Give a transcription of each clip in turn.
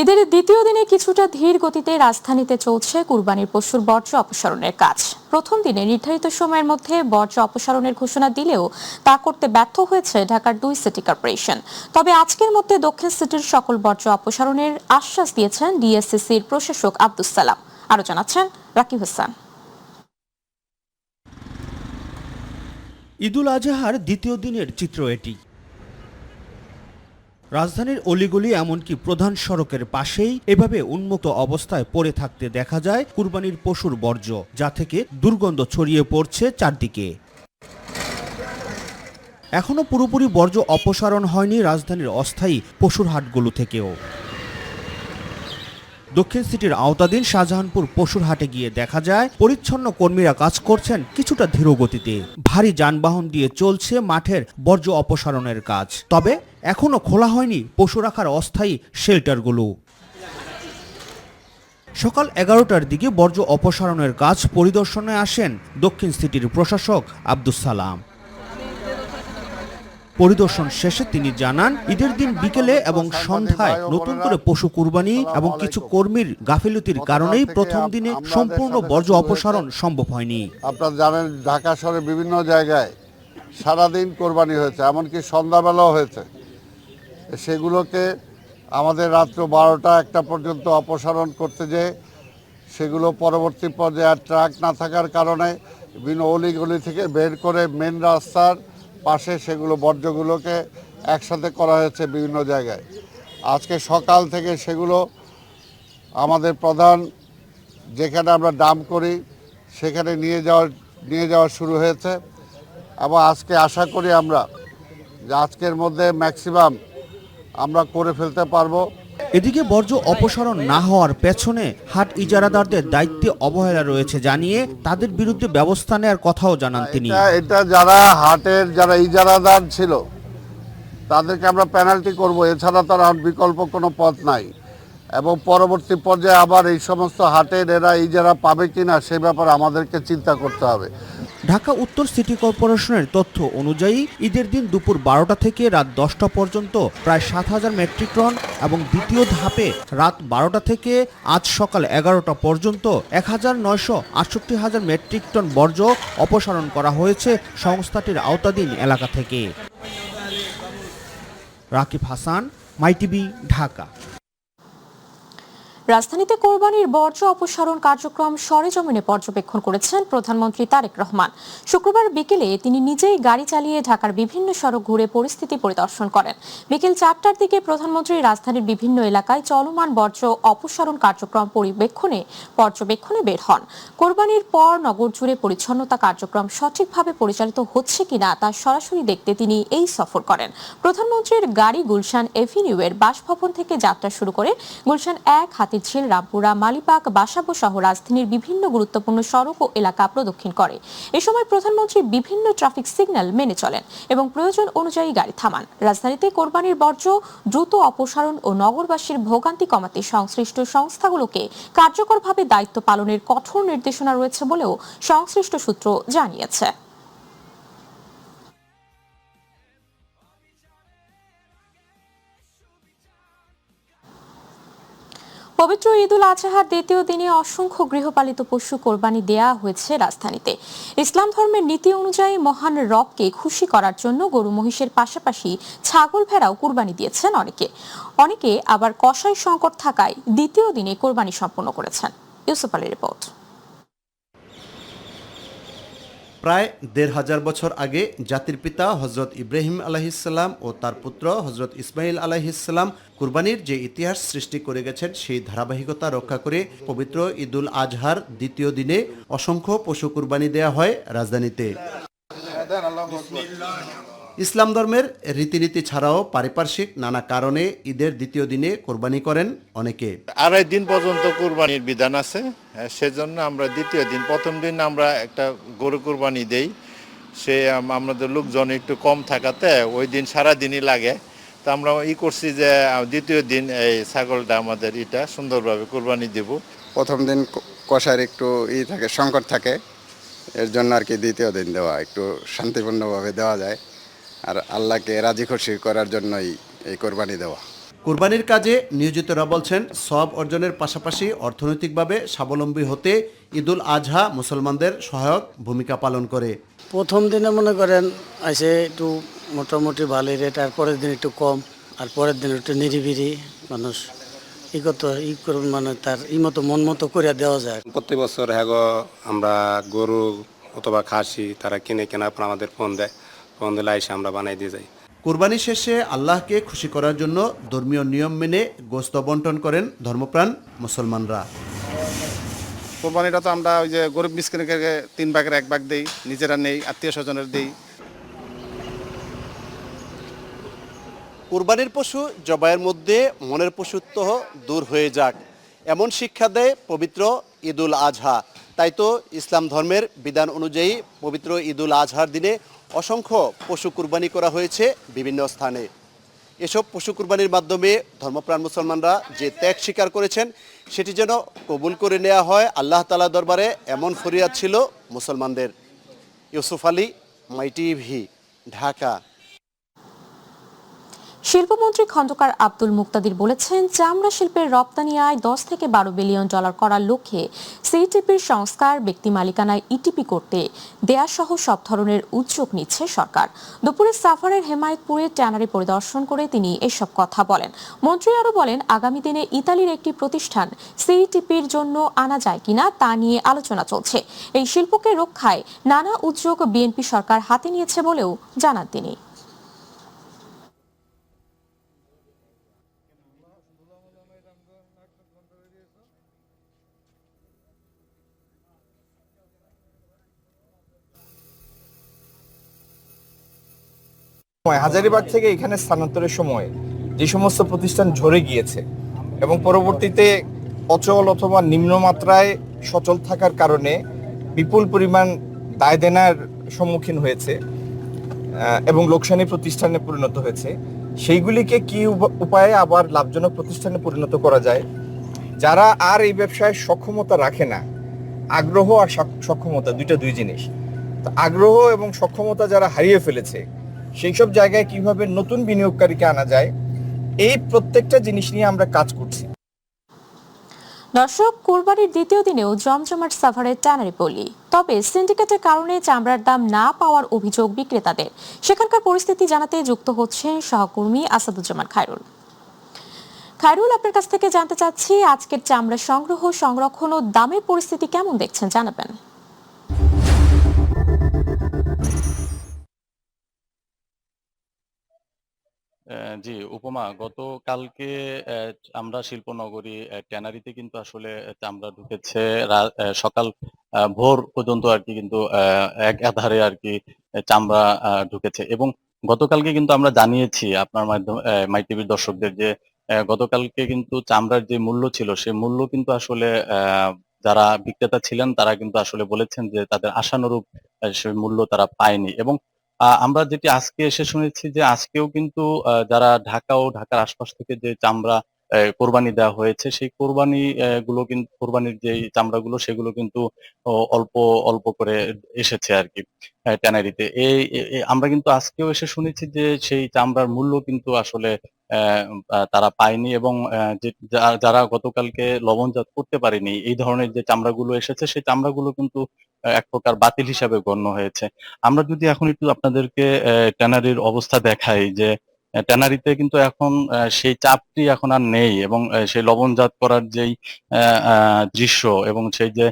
ঈদের দ্বিতীয় দিনে কিছুটা ধীর গতিতে রাজধানীতে চলছে কুরবানির পশুর বর্জ্য অপসারণের কাজ। প্রথম দিনে নির্ধারিত সময়ের মধ্যে বর্জ্য অপসারণের ঘোষণা দিলেও তা করতে ব্যর্থ হয়েছে ঢাকার 2 সিটি কর্পোরেশন। তবে আজকের মধ্যে দক্ষিণ সিটির সকল বর্জ্য অপসারণের আশ্বাস দিয়েছেন ডিএসসিসির প্রশাসক আব্দুস সালাম। আরো জানাচ্ছেন রাকিব হাসান। ঈদুল আজহার দ্বিতীয় দিনের চিত্র এটি। রাজধানীর অলিগলি এমনকি প্রধান সড়কের পাশেই এভাবে উন্মুক্ত অবস্থায় পড়ে থাকতে দেখা যায় কুরবানির পশুর বর্জ্য, যা থেকে দুর্গন্ধ ছড়িয়ে পড়ছে চারদিকে। এখনো পুরোপুরি বর্জ্য অপসারণ হয়নি রাজধানীর অস্থায়ী পশুর হাটগুলো থেকেও। দক্ষিণ সিটির আওতাধীন শাহজাহানপুর পশুর হাটে গিয়ে দেখা যায় পরিচ্ছন্ন কর্মীরা কাজ করছেন কিছুটা ধীর গতিতে। ভারী যানবাহন দিয়ে চলছে মাঠের বর্জ্য অপসারণের কাজ। তবে এখনো খোলা হয়নি পশু রাখার অস্থায়ী শেল্টারগুলো। সকাল 11টার দিকে বর্জ্য অপসারণের কাজ পরিদর্শনে আসেন দক্ষিণ সিটির প্রশাসক আব্দুস সালাম। পরিদর্শন শেষে তিনি জানান, ঈদের দিন বিকেলে এবং সন্ধ্যায় নতুন করে পশু কুরবানি এবং কিছু কর্মীর গাফিলতির কারণেই প্রথম দিনে সম্পূর্ণ বর্জ্য অপসারণ সম্ভব হয়নি। আপনারা জানেন ঢাকা শহরে বিভিন্ন জায়গায় সারাদিন কোরবানি হয়েছে, এমনকি সন্ধ্যাবেলাও হয়েছে। সেগুলোকে আমাদের রাত্র 12টা-1টা পর্যন্ত অপসারণ করতে যেয়ে সেগুলো পরবর্তী পর্যায়ে আর ট্রাক না থাকার কারণে বিভিন্ন অলিগলি থেকে বের করে মেন রাস্তার পাশে সেগুলো বর্জ্যগুলোকে একসাথে করা হয়েছে বিভিন্ন জায়গায়। আজকে সকাল থেকে সেগুলো আমাদের প্রধান যেখানে আমরা ডাম্প করি সেখানে নিয়ে যাওয়া শুরু হয়েছে এবং আজকে আশা করি আমরা যে আজকের মধ্যে ম্যাক্সিমাম আমরা করে ফেলতে পারবো। এদিকে বর্জ্য অপসারণ না হওয়ার পেছনে হাট ইজারাদারদের দায়িত্বে অবহেলা রয়েছে জানিয়ে তাদের বিরুদ্ধে ব্যবস্থা নেওয়ার কথাও জানান তিনি। এটা যারা হাটের যারা ইজারাদার ছিল তাদেরকে আমরা পেনাল্টি করব, এছাড়া তার আর বিকল্প কোনো পথ নাই। এবং পরবর্তী পর্যায়ে আবার এই সমস্ত হাটের এরা ইজারা পাবে কিনা সে ব্যাপারে আমাদেরকে চিন্তা করতে হবে। ঢাকা উত্তর সিটি কর্পোরেশনের তথ্য অনুযায়ী ঈদের দিন দুপুর 12টা থেকে রাত 10টা পর্যন্ত প্রায় 7,000 মেট্রিক টন এবং দ্বিতীয় ধাপে রাত 12টা থেকে আজ সকাল 11টা পর্যন্ত 1,968,000 মেট্রিক টন বর্জ্য অপসারণ করা হয়েছে সংস্থাটির আওতাধীন এলাকা থেকে। রাকিব হাসান, মাইটিভি, ঢাকা। রাজধানীতে কোরবানির বর্জ্য অপসারণ কার্যক্রম সরেজমিনে পর্যবেক্ষণ করেছেন প্রধানমন্ত্রী তারেক রহমান। শুক্রবার বিকেলে তিনি নিজেই গাড়ি চালিয়ে ঢাকার বিভিন্ন সড়ক ঘুরে পরিস্থিতি পরিদর্শন করেন। বিকেল 4টার দিকে প্রধানমন্ত্রী রাজধানীর বিভিন্ন এলাকায় চলমান বর্জ্য অপসারণ কার্যক্রম পর্যবেক্ষণে বের হন। কোরবানির পর নগর জুড়ে পরিচ্ছন্নতা কার্যক্রম সঠিকভাবে পরিচালিত হচ্ছে কিনা তা সরাসরি দেখতে তিনি এই সফর করেন। প্রধানমন্ত্রীর গাড়ি গুলশান এভিনিউয়ের বাসভবন থেকে যাত্রা শুরু করে গুলশান 1, হাতিরঝিল, রামপুরা, মালিবাগ, বাসাবো সহ রাজধানীর বিভিন্ন গুরুত্বপূর্ণ সড়ক ও এলাকা প্রদক্ষিণ করে। এ সময় প্রধানমন্ত্রী বিভিন্ন ট্রাফিক সিগন্যাল মেনে চলেন এবং প্রয়োজন অনুযায়ী গাড়ি থামান। রাজধানীতে কোরবানির বর্জ্য দ্রুত অপসারণ ও নগরবাসীর ভোগান্তি কমাতে সংশ্লিষ্ট সংস্থাগুলোকে কার্যকরভাবে দায়িত্ব পালনের কঠোর নির্দেশনা রয়েছে বলেও সংশ্লিষ্ট সূত্র জানিয়েছে। পবিত্র ঈদুল আজহার দ্বিতীয় দিনে অসংখ্য গৃহপালিত পশু কোরবানি দেয়া হয়েছে রাজধানীতে। ইসলাম ধর্মের নীতি অনুযায়ী মহান রবকে খুশি করার জন্য গরু মহিষের পাশাপাশি ছাগল ভেড়াও কোরবানি দিয়েছেন অনেকে আবার কসাই সংকট থাকায় দ্বিতীয় দিনে কোরবানি সম্পন্ন করেছেন। ইউসুফ আলীর রিপোর্ট। প্রায় 1,500 বছর আগে জাতির পিতা হজরত ইব্রাহিম আলাইহিসসালাম ও তার পুত্র হজরত ইসমাইল আলাইহিসসালাম কুরবানির যে ইতিহাস সৃষ্টি করে গেছেন সেই ধারাবাহিকতা রক্ষা করে পবিত্র ঈদুল আজহার দ্বিতীয় দিনে অসংখ্য পশু কুরবানি দেয়া হয় রাজধানীতে। ইসলাম ধর্মের রীতিনীতি ছাড়াও পারিপার্শ্বিক নানা কারণে ঈদের দ্বিতীয় দিনে কোরবানি করেন অনেকে। 2.5 দিন পর্যন্ত কোরবানির বিধান আছে, সেজন্য আমরা দ্বিতীয় দিন, প্রথম দিন আমরা একটা গরু কোরবানি দেই, সে আমাদের লোকজন একটু কম থাকাতে ওই দিন সারাদিনই লাগে। তো আমরা করছি যে দ্বিতীয় দিন এই ছাগলটা আমাদের সুন্দরভাবে কোরবানি দেব। প্রথম দিন কষার একটু থাকে, সংকট থাকে, এর জন্য আর কি দ্বিতীয় দিন দেওয়া একটু শান্তিপূর্ণভাবে দেওয়া যায় আর আল্লাহকে রাজি খুশি করার জন্যই এই কোরবানি দেওয়া। কুরবানির কাজে নিয়োজিতরা বলছেন সওয়াব অর্জনের পাশাপাশি অর্থনৈতিকভাবে স্বাবলম্বী হতে ঈদুল আজহা মুসলমানদের সহায়ক ভূমিকা পালন করে। প্রথম দিনে মনে করেন আসে একটু মোটামুটি ভালোই রেট, আর পরের দিন একটু কম, আর পরের দিন একটু নিরিবিরি মানুষ ই করবেন, মানে তার মতো মন মতো করে দেওয়া যায়। প্রত্যেক বছর আমরা গরু অথবা খাসি তারা কিনে কেনার পর আমাদের ফোন দিলে এসে আমরা বানাই দিয়ে যাই। কুরবানি শেষে আল্লাহকে খুশি করার জন্য ধর্মীয় নিয়ম মেনে গোশত বন্টন করেন ধর্মপ্রাণ মুসলমানরা। কোরবানিটা তো আমরা ওই যে গরিব মিসকিনকে 3 ভাগের 1 ভাগ দেই, নিজেরা নেই, আত্মীয় স্বজনের দেই। কুরবানির পশু জবাইয়ের মধ্যে মনের পশুত্ব দূর হয়ে যাক, এমন শিক্ষা দেয় পবিত্র ঈদুল আজহা। তাই তো ইসলাম ধর্মের বিধান অনুযায়ী পবিত্র ঈদুল আজহার দিনে অসংখ্য পশু কুরবানি করা হয়েছে বিভিন্ন স্থানে। এসব পশু কুরবানির মাধ্যমে ধর্মপ্রাণ মুসলমানরা যে ত্যাগ স্বীকার করেছেন সেটি যেন কবুল করে নেওয়া হয় আল্লাহ তাআলার দরবারে, এমন ফরিয়াদ ছিল মুসলমানদের। ইউসুফ আলী, মাই টিভি, ঢাকা। শিল্পমন্ত্রী খন্দকার আব্দুল মুক্তাদির বলেছেন, চামড়া শিল্পের রপ্তানি আয় 10 থেকে 12 বিলিয়ন ডলার করার লক্ষ্যে সিইটিপির সংস্কার, ব্যক্তি মালিকানায় ইটিপি করতে দেয়া সহ সব ধরনের উদ্যোগ নিচ্ছে সরকার। দুপুরে সাভারের হেমায়েতপুরে ট্যানারি পরিদর্শন করে তিনি এসব কথা বলেন। মন্ত্রী আরও বলেন, আগামী দিনে ইতালির একটি প্রতিষ্ঠান সিইটিপির জন্য আনা যায় কিনা তা নিয়ে আলোচনা চলছে। এই শিল্পকে রক্ষায় নানা উদ্যোগ বিএনপি সরকার হাতে নিয়েছে বলেও জানান তিনি। হাজারীবাগ থেকে এখানে স্থানান্তরের সময় যে সমস্ত প্রতিষ্ঠান ঝরে গিয়েছে এবং পরবর্তীতে অচল অথবা নিম্নমাত্রায় সচল থাকার কারণে বিপুল পরিমাণ দায় দেনার সম্মুখীন হয়েছে এবং লোকসানি প্রতিষ্ঠানে পরিণত হয়েছে, সেইগুলিকে কি উপায়ে আবার লাভজনক প্রতিষ্ঠানে পরিণত করা যায়। যারা আর এই ব্যবসায় সক্ষমতা রাখে না, আগ্রহ আর সক্ষমতা দুই জিনিস, তো আগ্রহ এবং সক্ষমতা যারা হারিয়ে ফেলেছে সেই সব জায়গায় কিভাবে নতুন বিনিয়োগকারীকে আনা যায়, এই প্রত্যেকটা জিনিস নিয়ে আমরা কাজ করছি। দর্শক, কুরবানির দ্বিতীয় দিনেও জমজমাট সাভারের ট্যানারি পল্লী। তবে সিন্ডিকেটের কারণে চামড়ার দাম না পাওয়ার অভিযোগ বিক্রেতাদের। সেখানকার পরিস্থিতি জানাতে যুক্ত হচ্ছেন সহকর্মী আসাদুজ্জামান খায়রুল। খায়রুল, আপনার কাছ থেকে জানতে চাচ্ছি, আজকের চামড়া সংগ্রহ, সংরক্ষণ ও দামের পরিস্থিতি কেমন দেখছেন, জানাবেন। জি উপমা, গতকালকে আমরা শিল্পনগরী ট্যানারিতে কিন্তু আসলে চামড়া ঢুকেছে সকাল ভোর পর্যন্ত আর কি, কিন্তু এক আধারে আর কি চামড়া ঢুকেছে। এবং গতকালকে কিন্তু আমরা জানিয়েছি আপনার মাধ্যমে মাই টিভির দর্শকদের যে গতকালকে কিন্তু চামড়ার যে মূল্য ছিল সে মূল্য কিন্তু আসলে যারা বিক্রেতা ছিলেন তারা কিন্তু আসলে বলেছেন যে তাদের আশানুরূপ সে মূল্য তারা পায়নি। এবং আমরা যেটি আজকে এসে শুনেছি যে আজকেও কিন্তু যারা ঢাকা ও ঢাকার আশপাশ থেকে যে চামড়া কোরবানি দেওয়া হয়েছে সেই কোরবানি গুলো কিন্তু কোরবানির যে চামড়াগুলো সেগুলো কিন্তু অল্প অল্প করে এসেছে আর কি ট্যানারিতে। আমরা কিন্তু আজকেও এসে শুনেছি যে সেই চামড়ার মূল্য কিন্তু আসলে তারা পায়নি। এবং যারা গতকালকে লবণজাত করতে পারেনি এই ধরনের যে চামড়াগুলো এসেছে সেই চামড়াগুলো কিন্তু এক প্রকার বাতিল হিসাবে গণ্য হয়েছে। আমরা যদি এখন একটু আপনাদেরকে ট্যানারির অবস্থা দেখাই, যে ট্যানারিতে কিন্তু এখন সেই চাপটি এখন আর নেই। এবং সেই লবণজাত করার যেই দৃশ্য এবং সেই যে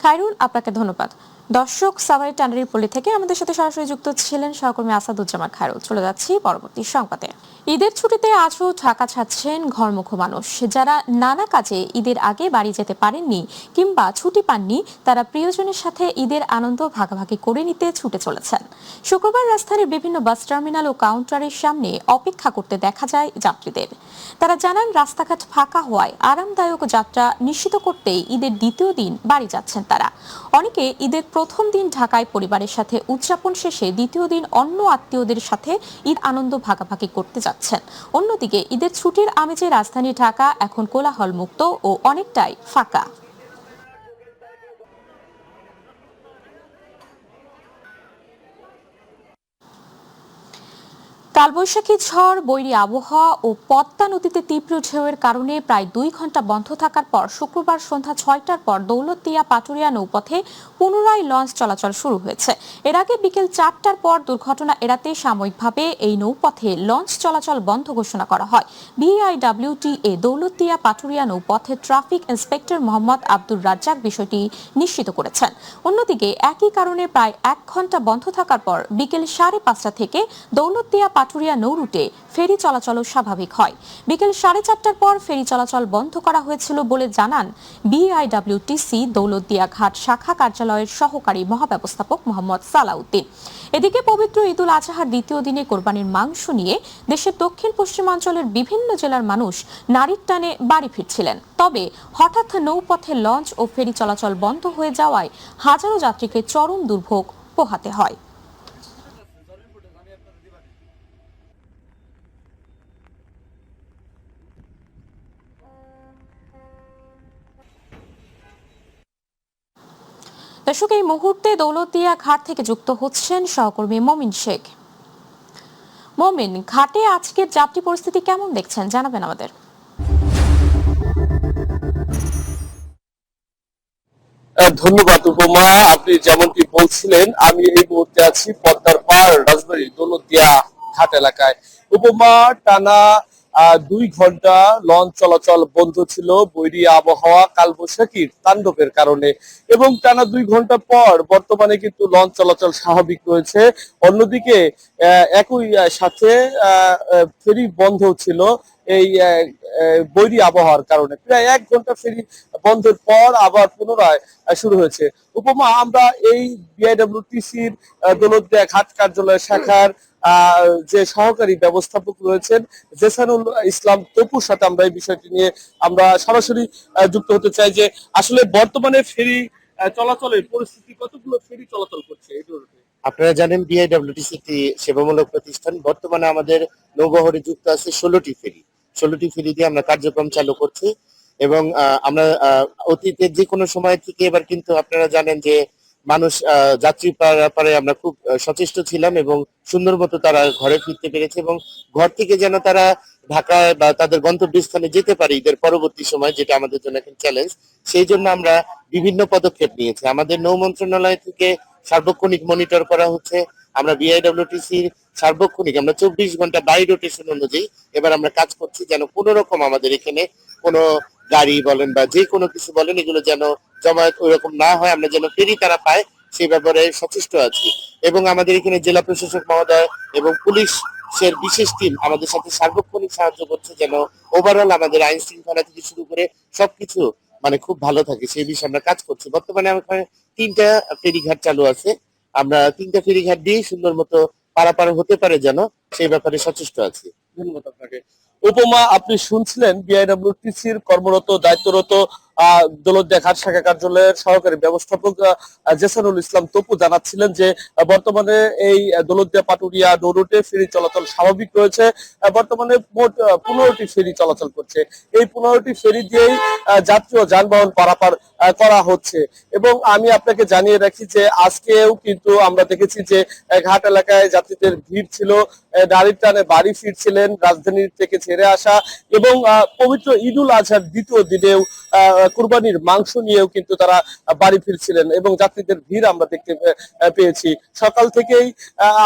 খায়রুল, আপনাকে ধন্যবাদ। দর্শক, সাভারের ট্যানারি পল্লী থেকে আমাদের সাথে সরাসরি যুক্ত ছিলেন সহকর্মী আসাদুজ্জামান খায়রুল। চলে যাচ্ছি পরবর্তী সংবাদে। ঈদের ছুটিতে আজও ঢাকা ছাড়ছেন ঘরমুখো মানুষ। যারা নানা কাজে ঈদের আগে বাড়ি যেতে পারেননি কিংবা ছুটি পাননি, তারা প্রিয়জনের সাথে ঈদের আনন্দ ভাগাভাগি করে নিতে ছুটে চলেছেন। শুক্রবার রাজধানীর বিভিন্ন বাস টার্মিনাল ও কাউন্টারের সামনে অপেক্ষা করতে দেখা যায় যাত্রীদের। তারা জানান, রাস্তাঘাট ফাঁকা হওয়ায় আরামদায়ক যাত্রা নিশ্চিত করতেই ঈদের দ্বিতীয় দিন বাড়ি যাচ্ছেন তারা। অনেকে ঈদের প্রথম দিন ঢাকায় পরিবারের সাথে উদযাপন শেষে দ্বিতীয় দিন অন্য আত্মীয়দের সাথে ঈদ আনন্দ ভাগাভাগি করতে যাচ্ছেন। অন্যদিকে ঈদের ছুটির আমেজে রাজধানী ঢাকা এখন কোলাহল মুক্ত ও অনেকটাই ফাঁকা। কালবৈশাখী ঝড়, বৈরী আবহাওয়া ও পদ্মা নদীতে তীব্র ঢেউয়ের কারণে প্রায় 2 ঘন্টা বন্ধ থাকার পর শুক্রবার সন্ধ্যা 6টার পর দৌলতদিয়া পাটুরিয়া নৌপথে পুনরায় লঞ্চ চলাচল শুরু হয়েছে। এর আগে বিকেল 4টার পর দুর্ঘটনা এড়াতে সাময়িকভাবে এই নৌপথে লঞ্চ চলাচল বন্ধ ঘোষণা করা হয়। বিআইডব্লিউটিএ দৌলতদিয়া পাটুরিয়া নৌপথে ট্রাফিক ইন্সপেক্টর মোহাম্মদ আব্দুর রাজ্জাক বিষয়টি নিশ্চিত করেছেন। অন্যদিকে একই কারণে প্রায় 1 ঘন্টা বন্ধ থাকার পর বিকেল 5:30 থেকে দৌলতদিয়া পাটুরিয়া নৌ রুটে ফেরি চলাচলও স্বাভাবিক হয়। বিকেল 4:30টার পর ফেরি চলাচল বন্ধ করা হয়েছিল বলে জানান বিআইডব্লিউটিসি দৌলতদিয়া ঘাট শাখা কার্যালয়ের সহকারী মহাব্যবস্থাপক মোহাম্মদ সালাউদ্দিন। এদিকে পবিত্র ঈদুল আজহার দ্বিতীয় দিনে কোরবানির মাংস নিয়ে দেশের দক্ষিণ পশ্চিমাঞ্চলের বিভিন্ন জেলার মানুষ নারীর টানে বাড়ি ফিরছিলেন। তবে হঠাৎ নৌপথে লঞ্চ ও ফেরি চলাচল বন্ধ হয়ে যাওয়ায় হাজারো যাত্রীকে চরম দুর্ভোগ পোহাতে হয়। দর্শক, এই মুহূর্তে দৌলতদিয়া ঘাট থেকে যুক্ত হচ্ছেন সহকর্মী মমিন শেখ। মমিন, ঘাটে আজকের যাত্রী পরিস্থিতি কেমন দেখছেন জানাবেন আমাদের। ধন্যবাদ উপমা, আপনি যেমনটি বলছিলেন আমি এই মুহূর্তে আছি পদ্মার পাড় রাজবাড়ী দৌলতদিয়া ঘাট এলাকায়। উপমা, টানা 2 ঘন্টা লঞ্চ চলাচল বন্ধ ছিল বৈরী আবহাওয়া কালবৈশাখীর তাণ্ডবের কারণে, এবং টানা 2 ঘন্টা পর বর্তমানে কিন্তু লঞ্চ চলাচল স্বাভাবিক রয়েছে। অন্যদিকে একই সাথে ফেরি বন্ধ ছিল এই বৈরী আবহাওয়ার কারণে। প্রায় 1 ঘন্টা ফেরি বন্ধের পর আবার পুনরায় শুরু হয়েছে। উপমা, আমরা এই বিআইডব্লিউটিসির দৌলতদিয়া ঘাট কার্যালয় শাখার যে সহকারী ব্যবস্থাপক রয়েছেন জেসানুল ইসলাম তপুর সাথে আমরা এই বিষয়টি নিয়ে আমরা সরাসরি যুক্ত হতে চাই যে আসলে বর্তমানে ফেরি চলাচলের পরিস্থিতি, কতগুলো ফেরি চলাচল করছে এই রুটে? আপনারা জানেন বিআইডব্লিউটিসি একটি সেবামূলক প্রতিষ্ঠান। বর্তমানে আমাদের নৌবহরে যুক্ত আছে 16টি ফেরি। 16টি ফেরি দিয়ে আমরা কার্যক্রম চালু করছি, এবং আমরা অতীতে যে কোনো সময় থেকে এবার কিন্তু আপনারা জানেন যে মানুষ যাত্রী পারাপারে আমরা খুব সচেষ্ট ছিলাম, এবং সুন্দর মতো তারা ঘরে ফিরতে পেরেছে, এবং ঘর থেকে যেন তারা ঢাকায় বা তাদের গন্তব্যস্থানে যেতে পারে ঈদের পরবর্তী সময়, যেটা আমাদের জন্য এখন চ্যালেঞ্জ। সেই জন্য আমরা বিভিন্ন পদক্ষেপ নিয়েছি। আমাদের নৌ মন্ত্রণালয় থেকে সার্বক্ষণিক মনিটর করা হচ্ছে। আমরা বিআইডব্লিউটিসির সার্বক্ষণিক আমরা 24 ঘন্টা বাই রোটেশন অনুযায়ী এবার আমরা কাজ করছি, যেন কোনো রকম আমাদের এখানে কোনো গাড়ি বলেন বা যে কোনো কিছু বলেন এগুলো যেন জমায়েত ওইরকম না হয়, আমরা যেন ফেরি তারা পায় সেই ব্যাপারে সচেষ্ট আছি। এবং আমাদের এখানে জেলা প্রশাসক মহোদয় এবং পুলিশের বিশেষ টিম আমাদের সাথে সার্বক্ষণিক সাহায্য করছে, যেন ওভারঅল আমাদের আইন শৃঙ্খলা থেকে শুরু করে সবকিছু মানে খুব ভালো থাকে, সেই বিষয়ে আমরা কাজ করছি। বর্তমানে আমাদের 3টা ফেরিঘাট চালু আছে। আমরা 3টা ফেরিঘাট দিয়ে সুন্দর মতো পারাপার হতে পারে যেন সেই ব্যাপারে সচেষ্ট আছি। ধন্যবাদ আপনাকে। উপমা, আপনি শুনছিলেন বিআইডব্লিউটিসির কর্মরত দায়িত্বরত দৌলতদিয়া ঘাট শাখা কার্যালয়ের সহকারী ব্যবস্থাপক জেসানুল ইসলাম তপু জানাচ্ছিলেন যে বর্তমানে এই দৌলতদিয়া পাটুরিয়া নৌ রুটে ফেরি চলাচল স্বাভাবিক রয়েছে। বর্তমানে মোট 15টি ফেরি চলাচল করছে। এই 15টি ফেরি দিয়েই যাত্রী ও যানবাহন পারাপার করা হচ্ছে। এবং আমি আপনাকে জানিয়ে রাখি যে আজকেও কিন্তু আমরা দেখেছি যে ঘাট এলাকায় যাত্রীদের ভিড় ছিল, নারীর টানে বাড়ি ফিরছিলেন রাজধানী থেকে ছেড়ে আসা, এবং পবিত্র ঈদুল আজহার দ্বিতীয় দিনেও কুরবানির মাংস নিয়েও কিন্তু তারা বাড়ি ফিরছিলেন, এবং যাত্রীদের ভিড় আমরা দেখতে পেয়েছি। সকাল থেকেই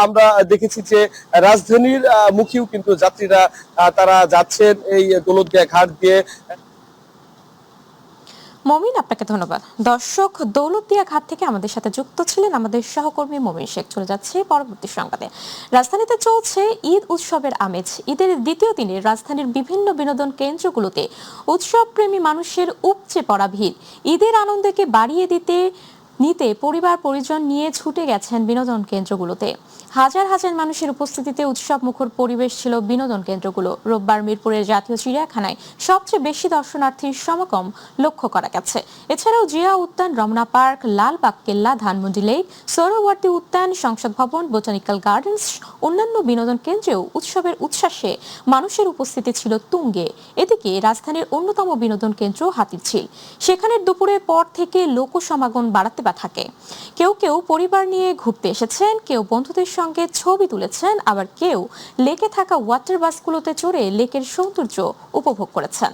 আমরা দেখেছি যে রাজধানীর মুখেও কিন্তু যাত্রীরা তারা যাচ্ছেন এই দৌলতদিয়া ঘাট দিয়ে। মমিন, আপনাকে ধন্যবাদ। দর্শক, দৌলতদিয়া ঘাট থেকে আমাদের সাথে যুক্ত ছিলেন আমাদের সহকর্মী মমিন শেখ। চলে যাচ্ছে পরবর্তী সংবাদে। রাজধানীতে চলছে ঈদ উৎসবের আমেজ। ঈদের দ্বিতীয় দিনে রাজধানীর বিভিন্ন বিনোদন কেন্দ্রগুলোতে উৎসব প্রেমী মানুষের উপচে পড়া ভিড়। ঈদের আনন্দকে বাড়িয়ে নিতে পরিবার পরিজন নিয়ে ছুটে গেছেন বিনোদন কেন্দ্রগুলোতে। হাজার হাজার মানুষের উপস্থিতিতে উৎসব মুখর পরিবেশ ছিল বিনোদন কেন্দ্রগুলো। রোববার মিরপুরের জাতীয় চিড়িয়াখানায় সবচেয়ে বেশি দর্শনার্থীর সমাগম লক্ষ্য করা গেছে। এছাড়াও জিয়া উদ্যান, রমনা পার্ক, লালবাগ কেল্লা, ধানমন্ডি লেক, সৌরবর্তী উদ্যান, সংসদ ভবন, বোটানিক্যাল গার্ডেন্স, অন্যান্য বিনোদন কেন্দ্রেও উৎসবের উচ্ছ্বাসে মানুষের উপস্থিতি ছিল তুঙ্গে। এদিকে রাজধানীর অন্যতম বিনোদন কেন্দ্র হাতিরঝিল, সেখানে দুপুরের পর থেকে লোক সমাগম বাড়াতে বা থাকে। কেউ কেউ পরিবার নিয়ে ঘুরতে এসেছেন, কেউ বন্ধুদের সঙ্গে ছবি তুলেছেন, আবার কেউ লেকে থাকা ওয়াটার বাসগুলোতে চড়ে লেকের সৌন্দর্য উপভোগ করেছেন।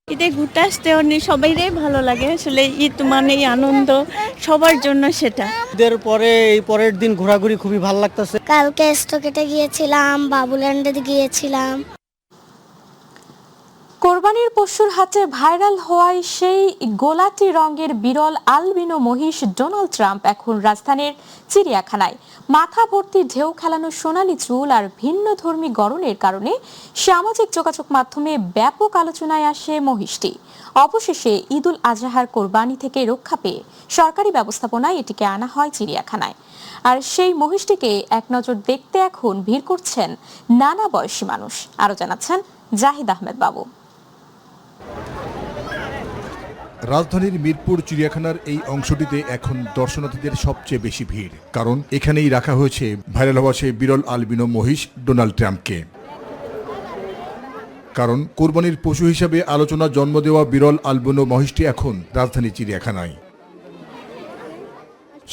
ঈদে ঘুরতে আসতে সবাইরই ভালো লাগে। আসলে ঈদ মানেই আনন্দ, সবার জন্য সেটা। ঈদের পরে এই পরের দিন ঘোরাঘুরি খুবই ভালো লাগতেছে। কালকে স্টকেটে গিয়েছিলাম, বাবুল্যান্ডে গিয়েছিলাম। কোরবানির পশুর হাটে ভাইরাল হওয়ায় সেই গোলাপি রঙের বিরল আলবিনো মহিষ ডোনাল্ড ট্রাম্প এখন রাজধানীর চিড়িয়াখানায়। মাথা ভর্তি ঢেউ খেলানো সোনালী চুল আর ভিন্ন ধর্মী গড়নের কারণে সামাজিক যোগাযোগ মাধ্যমে ব্যাপক আলোচনায় আসে মহিষটি। অবশেষে ঈদুল আজহার কোরবানি থেকে রক্ষা পেয়ে সরকারি ব্যবস্থাপনায় এটিকে আনা হয় চিড়িয়াখানায়। আর সেই মহিষটিকে এক নজর দেখতে এখন ভিড় করছেন নানা বয়সী মানুষ। আরো জানাচ্ছেন জাহিদ আহমেদ বাবু। রাজধানীর মিরপুর চিড়িয়াখানার এই অংশটিতে এখন দর্শনার্থীদের সবচেয়ে বেশি ভিড়, কারণ এখানেই রাখা হয়েছে ভাইরাল হওয়া সেই বিরল আলবিনো মহিষ ডোনাল্ড ট্রাম্পকে। কারণ কোরবানির পশু হিসাবে আলোচনা জন্ম দেওয়া বিরল আলবিনো মহিষটি এখন রাজধানী চিড়িয়াখানায়।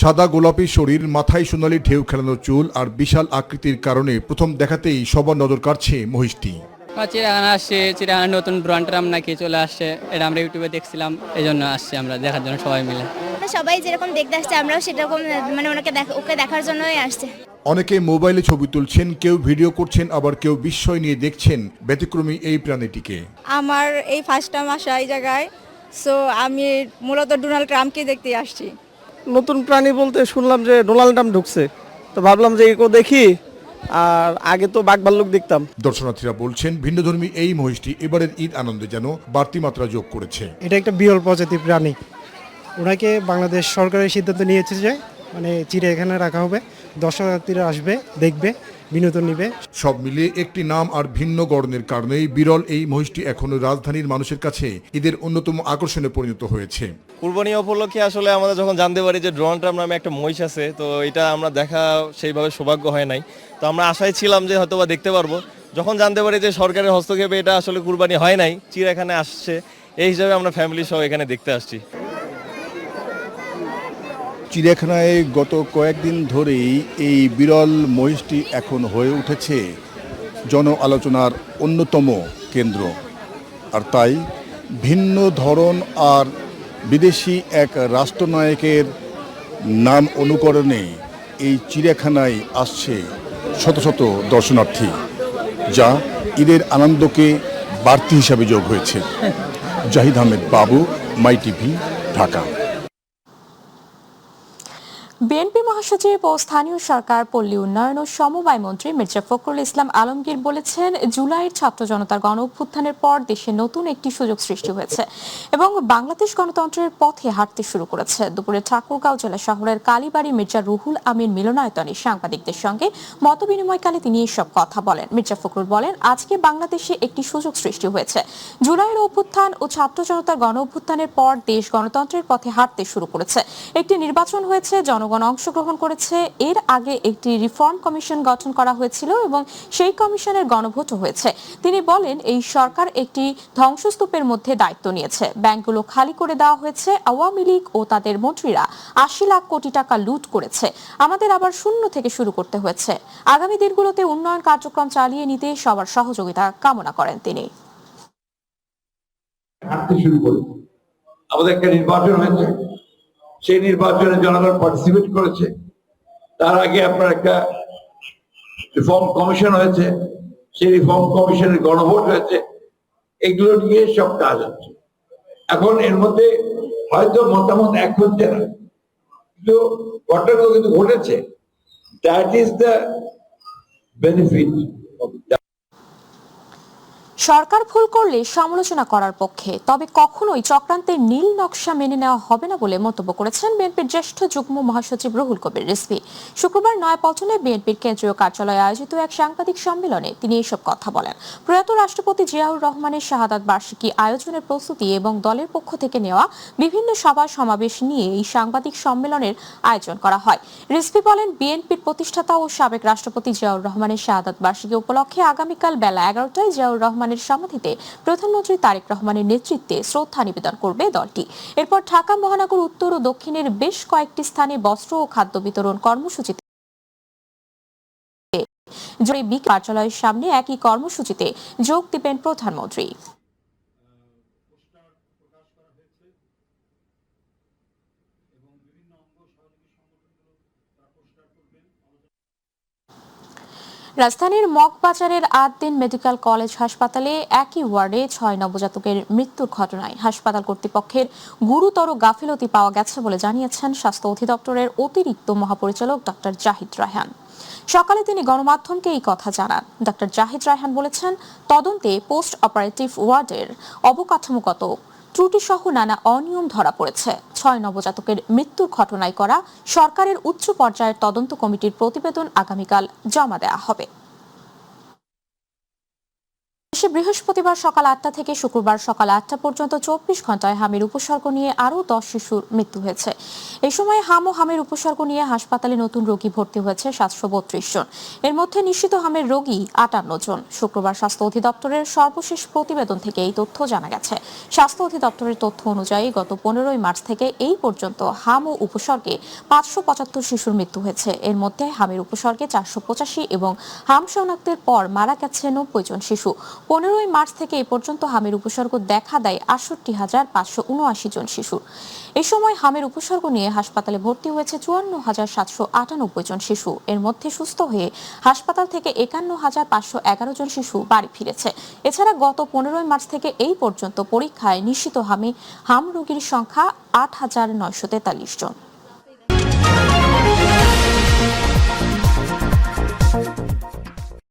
সাদা গোলাপি শরীর, মাথায় সোনালি ঢেউ খেলানো চুল আর বিশাল আকৃতির কারণে প্রথম দেখাতেই সবার নজর কাড়ছে মহিষটি। চিড়িয়াখানা আসছে, চিড়িয়াখানার নতুন ব্রান্ডরাম নাকি চলে আসছে, এটা আমরা ইউটিউবে দেখছিলাম, এই জন্য আসছি আমরা দেখার জন্য সবাই মিলে। সবাই যেরকম দেখতে আসছে, আমরাও সেরকম মানে ওকে দেখার জন্যই আসছে। অনেকে মোবাইলে ছবি তুলছেন, কেউ ভিডিও করছেন, আবার কেউ বিস্ময় নিয়ে দেখছেন ব্যতিক্রমী এই প্রাণীটিকে। আমার এই ফার্স্ট টাইম আসা এই জায়গায়, সো আমি মূলত ডোনাল্ড ট্রাম্পকে দেখতে আসছি। নতুন প্রাণী বলতে শুনলাম যে ডোনাল্ড ট্রাম্প ঢুকছে, তো ভাবলাম যে একেও দেখি, আর আগে তো বাঘ ভাল্লুক দেখতাম। দর্শনার্থীরা বলছেন ভিন্নধর্মী এই মহিষটি এবারের ঈদ আনন্দে যেন বাড়তি মাত্রা যোগ করেছে। এটা একটা বিরল প্রজাতির প্রাণী। ওনাকে বাংলাদেশ সরকারের সিদ্ধান্ত নিয়েছে যে মানে চিড়িয়াখানায় রাখা হবে, দর্শনার্থীরা আসবে, দেখবে, বিনোদন নিবে। সব মিলিয়ে একটি নাম আর ভিন্ন গড়নের কারণেই বিরল এই মহিষটি এখনো রাজধানীর মানুষের কাছে ঈদের অন্যতম আকর্ষণে পরিণত হয়েছে। কুরবানি উপলক্ষে আসলে আমরা যখন জানতে পারি যে ডোনাল্ড ট্রাম্প নামে একটা মহিষ আছে, তো এটা আমরা দেখা সেইভাবে সৌভাগ্য হয় নাই। তো আমরা আশায় ছিলাম যে হয়তোবা দেখতে পারবো। যখন জানতে পারি যে সরকারের হস্তক্ষেপে এটা আসলে কুরবানি হয় নাই, চিড়িয়াখানায় আসছে, এই হিসাবে আমরা ফ্যামিলি সহ এখানে দেখতে আসছি। চিড়িয়াখানায় গত কয়েকদিন ধরেই এই বিরল মহিষটি এখন হয়ে উঠেছে জন আলোচনার অন্যতম কেন্দ্র। আর তাই ভিন্ন ধরন আর বিদেশি এক রাষ্ট্রনায়কের নাম অনুকরণে এই চিড়িয়াখানায় আসছে শত শত দর্শনার্থী, যা ঈদের আনন্দকে বাড়তি হিসাবে যোগ হয়েছে। জাহিদ আহমেদ বাবু, মাই টিভি, ঢাকা। বিএনপি মহাসচিব ও স্থানীয় সরকার, পল্লী উন্নয়ন ও সমবায় মন্ত্রী মির্জা ফখরুল ইসলাম আলমগীর বলেছেন, জুলাইয়ের ছাত্র জনতার গণ অভ্যুত্থানের পর দেশে নতুন একটি সুযোগ সৃষ্টি হয়েছে এবং বাংলাদেশ গণতন্ত্রের পথে হাঁটতে শুরু করেছে। দুপুরে ঠাকুরগাঁও জেলা শহরের কালীবাড়ি মির্জা রুহুল আমিন মিলনায়তনে সাংবাদিকদের সঙ্গে মতবিনিময়কালে তিনি এসব কথা বলেন। মির্জা ফখরুল বলেন, আজকে বাংলাদেশে একটি সুযোগ সৃষ্টি হয়েছে। জুলাইয়ের অভ্যুত্থান ও ছাত্র জনতার গণ অভ্যুত্থানের পর দেশ গণতন্ত্রের পথে হাঁটতে শুরু করেছে। একটি নির্বাচন হয়েছে, জনগণ অংশগ্রহণ করেছে। এর আগে একটি রিফর্ম কমিশন গঠন করা হয়েছিল এবং সেই কমিশনের গণভোটও হয়েছে। তিনি বলেন, এই সরকার একটি ধ্বংসস্তূপের মধ্যে দায়িত্ব নিয়েছে। ব্যাংকগুলো খালি করে দেওয়া হয়েছে। আওয়ামী লীগ ও তাদের মন্ত্রীরা ৮০ লাখ কোটি টাকা লুট করেছে। আমাদের আবার শূন্য থেকে শুরু করতে হয়েছে। আগামী দিনগুলোতে উন্নয়ন কার্যক্রম চালিয়ে নিতে সবার সহযোগিতা কামনা করেন তিনি। আমাদের একটা নির্বাচন হয়েছে, সেই নির্বাচনে জনগণ পার্টিসিপেট করেছে। তার আগে আপনার একটা রিফর্ম কমিশন হয়েছে, সেই রিফর্ম কমিশনের গণভোট হয়েছে। এগুলো নিয়ে সব কাজ হচ্ছে। এখন এর মধ্যে হয়তো মতামত এক হচ্ছে না, কিন্তু ঘটনাগুলো কিন্তু ঘটেছে। That is the benefit. সরকার ভুল করলে সমালোচনা করার পক্ষে, তবে কখনোই চক্রান্তের নীল নকশা মেনে নেওয়া হবে না বলে মন্তব্য করেছেন বিএনপির জ্যেষ্ঠ যুগ্ম মহাসচিব রুহুল কবির রিজভী। শুক্রবার নয়াপল্টনে বিএনপির কেন্দ্রীয় কার্যালয়ে আয়োজিত এক সাংবাদিক সম্মেলনে তিনি এসব কথা বলেন। প্রয়াত রাষ্ট্রপতি জিয়াউর রহমানের শাহাদাত বার্ষিকী আয়োজনের প্রস্তুতি এবং দলের পক্ষ থেকে নেওয়া বিভিন্ন সভা সমাবেশ নিয়ে এই সাংবাদিক সম্মেলনের আয়োজন করা হয়। রিজভী বলেন, বিএনপির প্রতিষ্ঠাতা ও সাবেক রাষ্ট্রপতি জিয়াউর রহমানের শাহাদাত বার্ষিকী উপলক্ষে আগামীকাল বেলা 11টায় জিয়াউর রহমানের রহমানের সমাধিতে প্রধানমন্ত্রী তারেক রহমানের নেতৃত্বে শ্রদ্ধা নিবেদন করবে দলটি। এরপর ঢাকা মহানগর উত্তর ও দক্ষিণের বেশ কয়েকটি স্থানে বস্ত্র ও খাদ্য বিতরণ কর্মসূচিতে কার্যালয়ের সামনে একই কর্মসূচিতে যোগ দিবেন প্রধানমন্ত্রী। রাজধানীর মগবাজারের ৮ দিন মেডিকেল কলেজ হাসপাতালে একই ওয়ার্ডে ৬ নবজাতকের মৃত্যুর ঘটনায় হাসপাতাল কর্তৃপক্ষের গুরুতর গাফিলতি পাওয়া গেছে বলে জানিয়েছেন স্বাস্থ্য অধিদপ্তরের অতিরিক্ত মহাপরিচালক ডক্টর জাহিদ রায়হান। সকালে তিনি গণমাধ্যমকে এই কথা জানান। ডক্টর জাহিদ রায়হান বলেছেন, তদন্তে পোস্ট অপারেটিভ ওয়ার্ডের অবকাঠামোগত ত্রুটি সহ নানা অনিয়ম ধরা পড়েছে। ৬ নবজাতকের মৃত্যুর ঘটনায় করা সরকারের উচ্চ পর্যায়ের তদন্ত কমিটির প্রতিবেদন আগামীকাল জমা দেওয়া হবে। বৃহস্পতিবার সকাল ৮টা থেকে শুক্রবার সকাল ৮টা পর্যন্ত ২৪ ঘন্টায় হামের উপসর্গ নিয়ে আরও ১০ শিশুর মৃত্যু হয়েছে। এই সময় হাম ও হামের উপসর্গ নিয়ে হাসপাতালে নতুন রোগী ভর্তি হয়েছে ৭৩২ জন। এর মধ্যে নিশ্চিত হামের রোগী ৫৮ জন। শুক্রবার স্বাস্থ্য অধিদপ্তরের সর্বশেষ প্রতিবেদন থেকে এই তথ্য জানা গেছে। স্বাস্থ্য অধিদপ্তরের তথ্য অনুযায়ী গত ১৫ মার্চ থেকে এই পর্যন্ত হাম ও উপসর্গে ৫৭৫ শিশুর মৃত্যু হয়েছে। এর মধ্যে হামের উপসর্গে ৪৮৫ এবং হাম শনাক্তের পর মারা গেছে ৯০ জন শিশু। ১৫ মার্চ থেকে এই পর্যন্ত হামের উপসর্গ দেখা দেয় ৬৮,৫৭৯ জন শিশু। এই সময় হামের উপসর্গ নিয়ে হাসপাতালে ভর্তি হয়েছে ৫৪,৭৯৮ জন শিশু। এর মধ্যে সুস্থ হয়ে হাসপাতাল থেকে ৫১,৫১১ জন শিশু বাড়ি ফিরেছে। এছাড়া গত ১৫ মার্চ থেকে এই পর্যন্ত পরীক্ষায় নিশ্চিত হাম রোগীর সংখ্যা ৮,৯৪৩ জন।